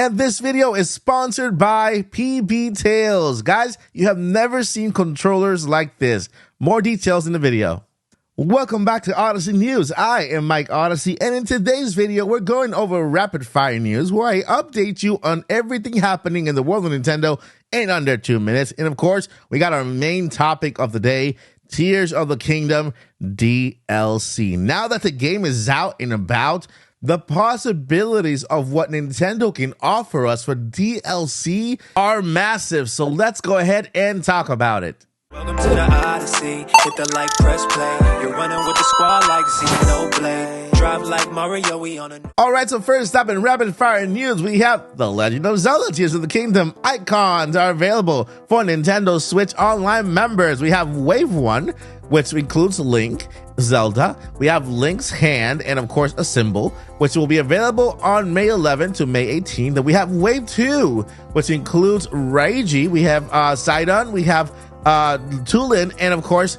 And this video is sponsored by PB Tales. Guys, you have never seen controllers like this. More details in the video. Welcome back to Odyssey News. I am Mike Odyssey, and in today's video, we're going over rapid fire news where I update you on everything happening in the world of Nintendo in under 2 minutes. And of course, we got our main topic of the day, Tears of the Kingdom DLC. Now that the game is out and about, the possibilities of what Nintendo can offer us for DLC are massive. So let's go ahead and talk about it. Welcome to the Odyssey. Hit the like, press play. You're running with the squad like Xenoblade. Drive like Mario, we on a... Alright, so first up in rapid fire news, we have The Legend of Zelda Tears of the Kingdom icons are available for Nintendo Switch Online members. We have Wave 1, which includes Link, Zelda. We have Link's hand and of course a symbol, which will be available on May 11 to May 18. Then we have Wave 2, which includes Reiji. We have Sidon. We have Tulin, and of course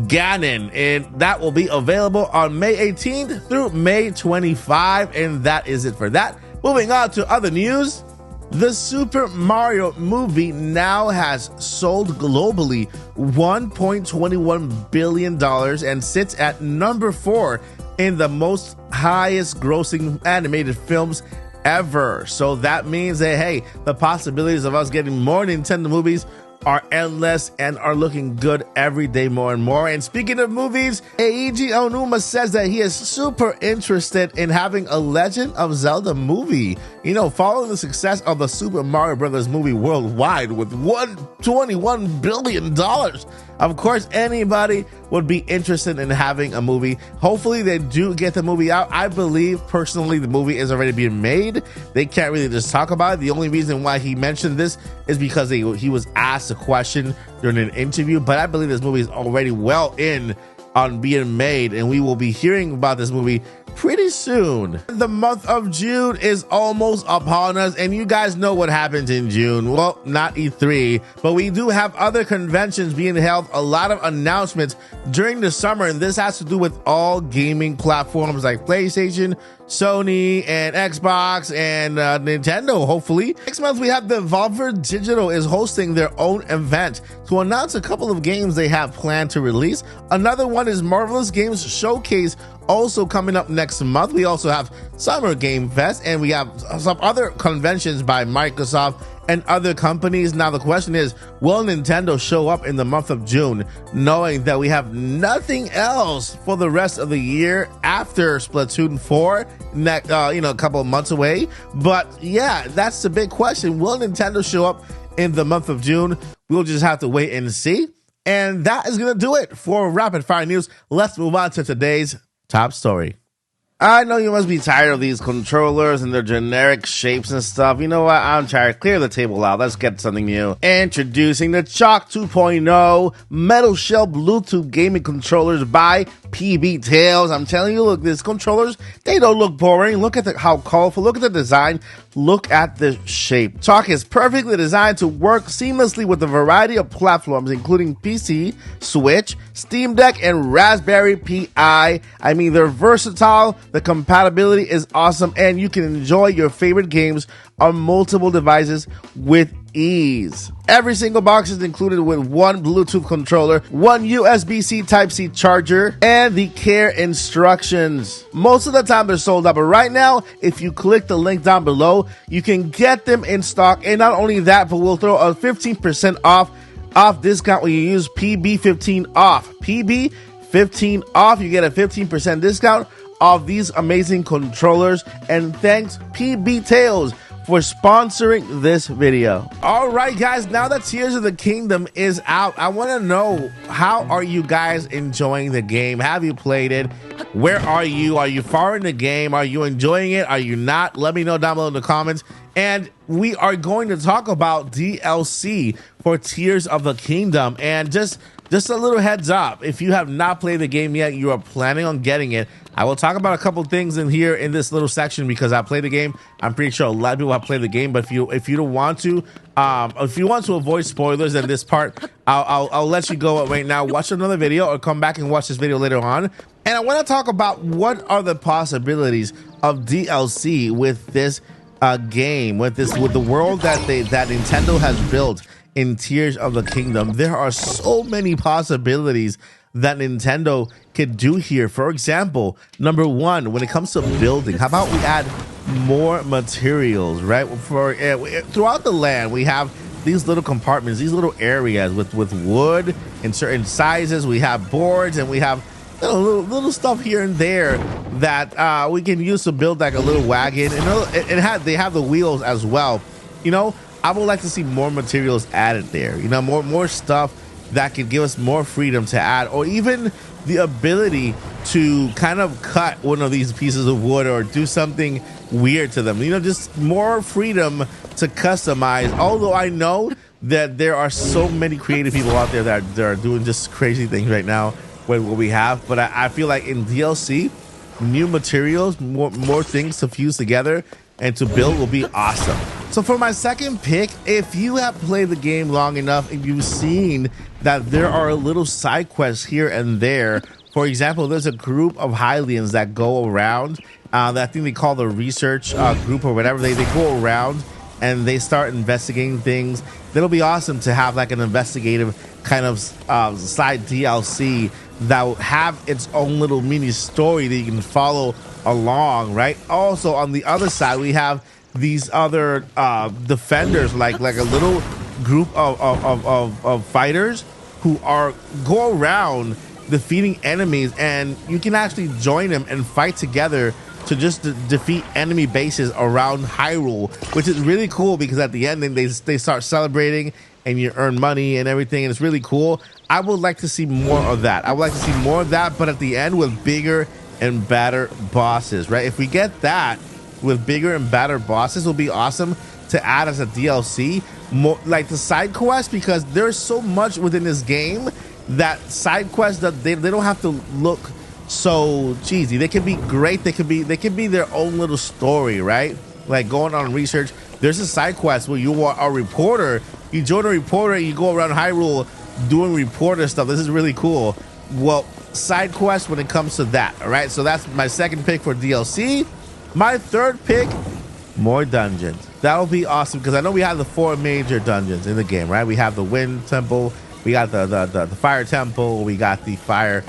Ganon, and that will be available on May 18th through May 25, and that is it for that. Moving on to other news, the Super Mario movie now has sold globally $1.21 billion and sits at number 4 in the most highest grossing animated films ever. So that means that, hey, the possibilities of us getting more Nintendo movies are endless and are looking good every day more and more. And speaking of movies, Eiji Onuma says that he is super interested in having a Legend of Zelda movie. You know, following the success of the Super Mario Brothers movie worldwide with $121 billion. Of course, anybody would be interested in having a movie. Hopefully they do get the movie out. I believe personally the movie is already being made. They can't really just talk about it. The only reason why he mentioned this is because he was asked a question during an interview, but I believe this movie is already well in on being made, and we will be hearing about this movie pretty soon. The month of June is almost upon us, and you guys know what happens in June. Well, not E3, but we do have other conventions being held, a lot of announcements during the summer, and this has to do with all gaming platforms like PlayStation, Sony, and Xbox, and Nintendo, hopefully. Next month, we have the Devolver Digital is hosting their own event to announce a couple of games they have planned to release. Another one is Marvelous Games Showcase, also coming up next month. We also have Summer Game Fest, and we have some other conventions by Microsoft and other companies. Now the question is, will Nintendo show up in the month of June, knowing that we have nothing else for the rest of the year after Splatoon 4, a couple of months away? But yeah, that's the big question. Will Nintendo show up in the month of June? We'll just have to wait and see. And that is going to do it for rapid fire news. Let's move on to today's top story. I know you must be tired of these controllers and their generic shapes and stuff. You know what? I'm tired. Clear the table out. Let's get something new. Introducing the Chalk 2.0 metal shell Bluetooth gaming controllers by PB Tales. I'm telling you, look, these controllers, they don't look boring. Look at how colorful. Look at the design. Look at the shape. Chalk is perfectly designed to work seamlessly with a variety of platforms, including PC, Switch, Steam Deck, and Raspberry Pi. I mean, they're versatile. The compatibility is awesome, and you can enjoy your favorite games on multiple devices with ease. Every single box is included with one Bluetooth controller, one USB-C Type-C charger, and the care instructions. Most of the time they're sold out, but right now, if you click the link down below, you can get them in stock. And not only that, but we'll throw a 15% off discount when you use PB15 off. PB15 off, you get a 15% discount of these amazing controllers. And thanks PB Tales for sponsoring this video. All right, guys, now that Tears of the Kingdom is out, I want to know, how are you guys enjoying the game? Have you played it? Where are you? Are you far in the game? Are you enjoying it? Are you not? Let me know down below in the comments. And we are going to talk about DLC for Tears of the Kingdom. And just a little heads up, if you have not played the game yet, you are planning on getting it, I will talk about a couple things in here in this little section because I played the game. I'm pretty sure a lot of people have played the game, but if you don't want to, if you want to avoid spoilers in this part, I'll let you go right now. Watch another video or come back and watch this video later on. And I want to talk about what are the possibilities of DLC with this game, with the world that Nintendo has built in Tears of the Kingdom, there are so many possibilities that Nintendo could do here. For example, number one, when it comes to building, how about we add more materials, right? For throughout the land, we have these little compartments, these little areas with wood in certain sizes. We have boards, and we have little stuff here and there that we can use to build like a little wagon. And they have the wheels as well. You know, I would like to see more materials added there. You know, more stuff that could give us more freedom to add, or even the ability to kind of cut one of these pieces of wood or do something weird to them. You know, just more freedom to customize. Although I know that there are so many creative people out there that are doing just crazy things right now with what we have, but I feel like in DLC, new materials, more things to fuse together and to build will be awesome. So for my second pick, if you have played the game long enough and you've seen that there are little side quests here and there. For example, there's a group of Hylians that go around, that I think they call the research group or whatever. They go around and they start investigating things. That'll be awesome to have like an investigative kind of side DLC that will have its own little mini story that you can follow along, right? Also, on the other side, we have these other defenders, like a little group of fighters who go around defeating enemies, and you can actually join them and fight together to just defeat enemy bases around Hyrule, which is really cool because at the end they start celebrating and you earn money and everything, and it's really cool. I would like to see more of that. I would like to see more of that, but at the end with bigger and badder bosses, right? If we get that with bigger and badder bosses, will be awesome to add as a DLC. More like the side quests, because there's so much within this game that side quests that they don't have to look so cheesy. They can be great. They can be their own little story, right? Like going on research. There's a side quest where you are a reporter. You join a reporter and you go around Hyrule doing reporter stuff. This is really cool. Well, side quests when it comes to that. All right. So that's my second pick for DLC. My third pick, more dungeons. That would be awesome because I know we have the 4 major dungeons in the game, right? We have the Wind Temple, we got the Fire Temple, we got the Fire.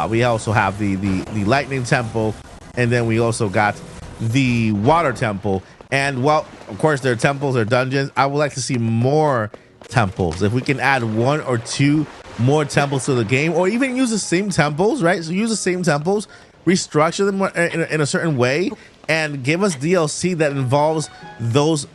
We also have the Lightning Temple, and then we also got the Water Temple. And well, of course, there are temples or dungeons. I would like to see more temples. If we can add 1 or 2 more temples to the game, or even use the same temples, right? So use the same temples, restructure them in a certain way, and give us DLC that involves those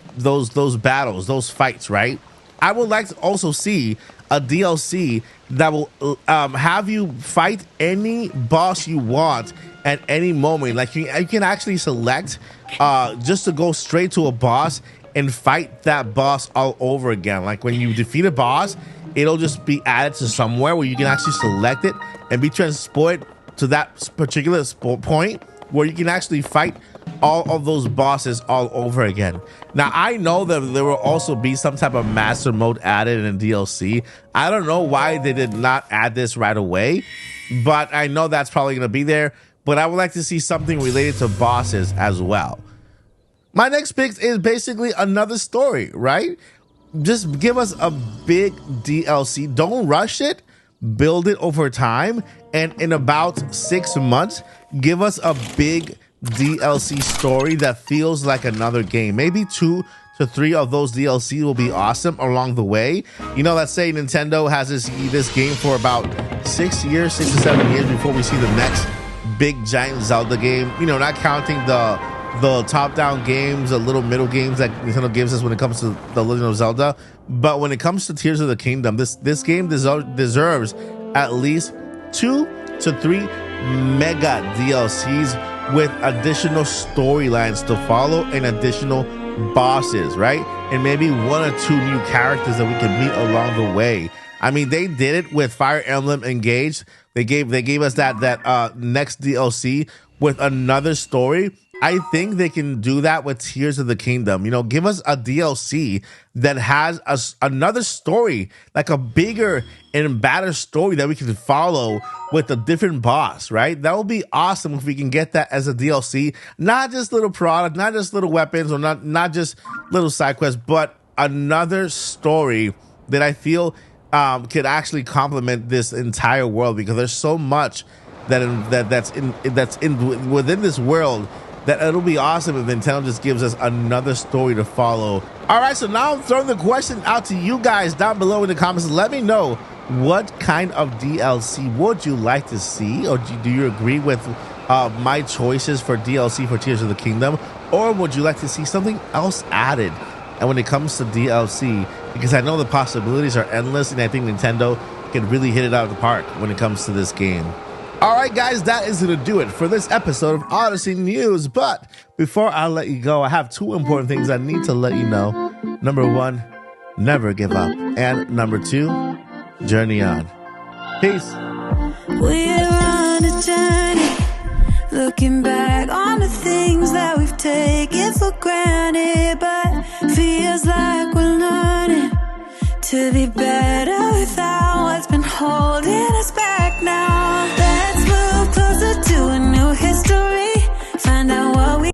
battles, those fights, right? I would like to also see a DLC that will have you fight any boss you want at any moment. Like you can actually select just to go straight to a boss and fight that boss all over again. Like when you defeat a boss, it'll just be added to somewhere where you can actually select it and be transported to that particular point where you can actually fight all of those bosses all over again. Now, I know that there will also be some type of master mode added in DLC. I don't know why they did not add this right away, but I know that's probably going to be there. But I would like to see something related to bosses as well. My next pick is basically another story, right? Just give us a big DLC. Don't rush it. Build it over time. And in about 6 months, give us a big DLC story that feels like another game. Maybe 2 to 3 of those DLC will be awesome along the way. You know, let's say Nintendo has this game for about 6 years, 6 to 7 years before we see the next big giant Zelda game. You know, not counting the top-down games, the little middle games that Nintendo gives us when it comes to The Legend of Zelda. But when it comes to Tears of the Kingdom, this game deserves at least 2 to 3 mega DLCs with additional storylines to follow and additional bosses, right? And maybe 1 or 2 new characters that we can meet along the way. I mean, they did it with Fire Emblem Engage. They gave us that next DLC with another story I think they can do that with Tears of the Kingdom. You know, give us a DLC that has another story, like a bigger and better story that we can follow with a different boss, right? That would be awesome if we can get that as a DLC. Not just little product, not just little weapons, or not just little side quests, but another story that I feel could actually complement this entire world, because there's so much that's within this world that it'll be awesome if Nintendo just gives us another story to follow. All right, so now I'm throwing the question out to you guys down below in the comments. Let me know, what kind of DLC would you like to see, or do you agree with my choices for DLC for Tears of the Kingdom, or would you like to see something else added? And when it comes to DLC, because I know the possibilities are endless, and I think Nintendo can really hit it out of the park when it comes to this game. All right, guys, that is going to do it for this episode of Odyssey News. But before I let you go, I have two important things I need to let you know. Number one, never give up. And number two, journey on. Peace. We're on a journey, looking back on the things that we've taken for granted, but feels like we're learning to be better without